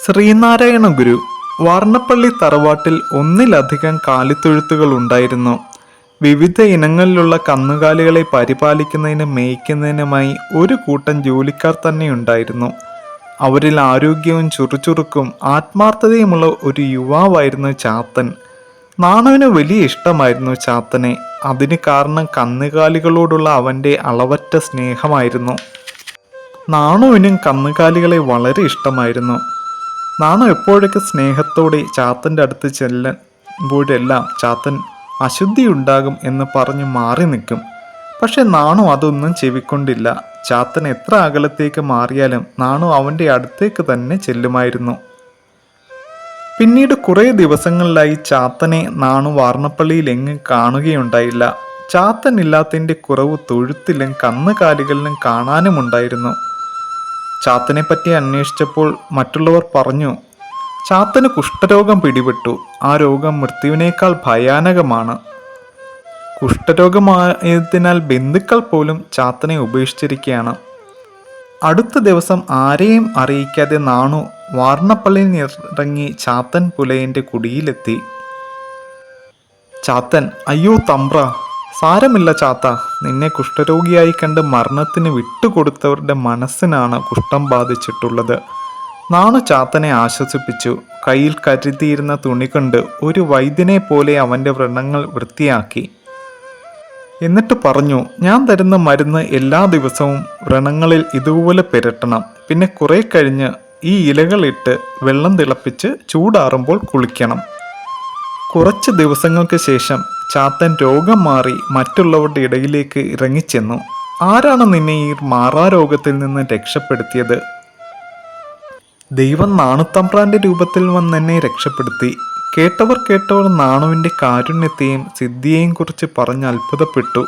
ശ്രീനാരായണ ഗുരു. വാർണപ്പള്ളി തറവാട്ടിൽ ഒന്നിലധികം കാലിത്തൊഴുത്തുകൾ ഉണ്ടായിരുന്നു. വിവിധ ഇനങ്ങളിലുള്ള കന്നുകാലികളെ പരിപാലിക്കുന്നതിനും മേയ്ക്കുന്നതിനുമായി ഒരു കൂട്ടം ജോലിക്കാർ തന്നെയുണ്ടായിരുന്നു. അവരിൽ ആരോഗ്യവും ചുറുചുറുക്കും ആത്മാർത്ഥതയുമുള്ള ഒരു യുവാവായിരുന്നു ചാത്തൻ. നാണുവിന് വലിയ ഇഷ്ടമായിരുന്നു ചാത്തനെ. അതിന് കാരണം കന്നുകാലികളോടുള്ള അവൻ്റെ അളവറ്റ സ്നേഹമായിരുന്നു. നാണുവിനും കന്നുകാലികളെ വളരെ ഇഷ്ടമായിരുന്നു. നാണു എപ്പോഴൊക്കെ സ്നേഹത്തോടെ ചാത്തൻ്റെ അടുത്ത് ചെല്ലുമ്പോഴെല്ലാം ചാത്തൻ അശുദ്ധി ഉണ്ടാകും എന്ന് പറഞ്ഞ് മാറി നിൽക്കും. പക്ഷെ നാണു അതൊന്നും ചെവിക്കൊണ്ടില്ല. ചാത്തൻ എത്ര അകലത്തേക്ക് മാറിയാലും നാണു അവൻ്റെ അടുത്തേക്ക് തന്നെ ചെല്ലുമായിരുന്നു. പിന്നീട് കുറേ ദിവസങ്ങളിലായി ചാത്തനെ നാണു വാർണപ്പള്ളിയിൽ എങ്ങും കാണുകയുണ്ടായില്ല. ചാത്തൻ ഇല്ലാത്തതിൻ്റെ കുറവ് തൊഴുത്തിലും കന്നുകാലികളിലും കാണാനുമുണ്ടായിരുന്നു. ചാത്തനെ പറ്റി അന്വേഷിച്ചപ്പോൾ മറ്റുള്ളവർ പറഞ്ഞു, ചാത്തന് കുഷ്ഠരോഗം പിടിപെട്ടു. ആ രോഗം മൃത്യുവിനേക്കാൾ ഭയാനകമാണ്. കുഷ്ഠരോഗമായതിനാൽ ബന്ധുക്കൾ പോലും ചാത്തനെ ഉപേക്ഷിച്ചിരിക്കുകയാണ്. അടുത്ത ദിവസം ആരെയും അറിയിക്കാതെ നാണു വാർണപ്പള്ളിയിൽ ഇറങ്ങി ചാത്തൻ പുലയൻ്റെ കുടിയിലെത്തി. ചാത്തൻ: അയ്യോ തമ്പ്ര, സാരമില്ല ചാത്ത, നിന്നെ കുഷ്ഠരോഗിയായി കണ്ട് മരണത്തിന് വിട്ടുകൊടുത്തവരുടെ മനസ്സിനാണ് കുഷ്ഠം ബാധിച്ചിട്ടുള്ളത്. നാണു ചാത്തനെ ആശ്വസിപ്പിച്ചു. കയ്യിൽ കരുതിയിരുന്ന തുണി കൊണ്ട് ഒരു വൈദ്യനെ പോലെ അവൻ്റെ വ്രണങ്ങൾ വൃത്തിയാക്കി. എന്നിട്ട് പറഞ്ഞു, ഞാൻ തരുന്ന മരുന്ന് എല്ലാ ദിവസവും വ്രണങ്ങളിൽ ഇതുപോലെ പുരട്ടണം. പിന്നെ കുറെ കഴിഞ്ഞ് ഈ ഇലകളിട്ട് വെള്ളം തിളപ്പിച്ച് ചൂടാറുമ്പോൾ കുളിക്കണം. കുറച്ച് ദിവസങ്ങൾക്ക് ശേഷം ചാത്തൻ രോഗം മാറി മറ്റുള്ളവരുടെ ഇടയിലേക്ക് ഇറങ്ങിച്ചെന്നു. ആരാണ് നിന്നെ ഈ മാറാരോഗത്തിൽ നിന്ന് രക്ഷപ്പെടുത്തിയത്? ദൈവം നാണുത്തമ്പ്രാന്റെ രൂപത്തിൽ വന്ന് എന്നെ രക്ഷപ്പെടുത്തി. കേട്ടവർ നാണുവിൻ്റെ കാരുണ്യത്തെയും സിദ്ധിയെയും കുറിച്ച് പറഞ്ഞ് അത്ഭുതപ്പെട്ടു.